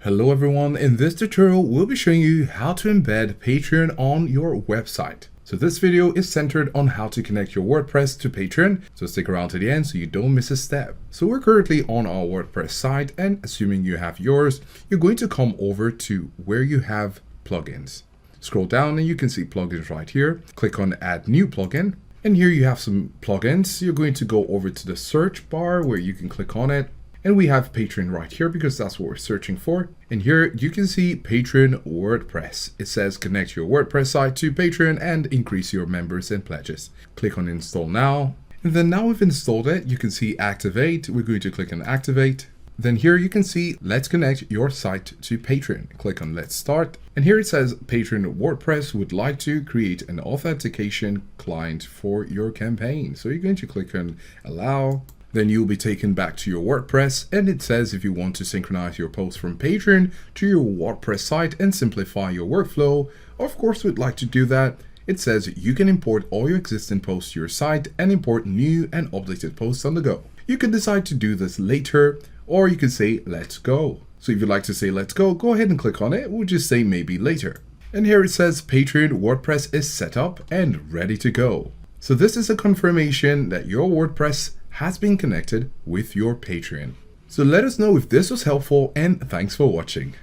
Hello everyone, in this tutorial we'll be showing you how to embed Patreon on your website. So this video is centered on how to connect your WordPress to Patreon, so stick around to the end so you don't miss a step. So we're currently on our WordPress site, and assuming you have yours, you're going to come over to where you have plugins. Scroll down and you can see plugins right here. Click on add new plugin, and here you have some plugins. You're going to go over to the search bar where you can click on it. And we have Patreon right here because that's what we're searching for. And here you can see Patreon WordPress. It says connect your WordPress site to Patreon and increase your members and pledges. Click on install now. And then now we've installed it, you can see activate. We're going to click on activate. Then here you can see let's connect your site to Patreon. Click on let's start. And here it says Patreon WordPress would like to create an authentication client for your campaign. So you're going to click on allow. Then you'll be taken back to your WordPress, and it says if you want to synchronize your posts from Patreon to your WordPress site and simplify your workflow, of course we'd like to do that. It says you can import all your existing posts to your site and import new and updated posts on the go. You can decide to do this later, or you can say let's go. So if you'd like to say let's go ahead and click on it. We'll just say maybe later. And here it says Patreon WordPress is set up and ready to go. So this is a confirmation that your WordPress has been connected with your Patreon. So let us know if this was helpful, and thanks for watching.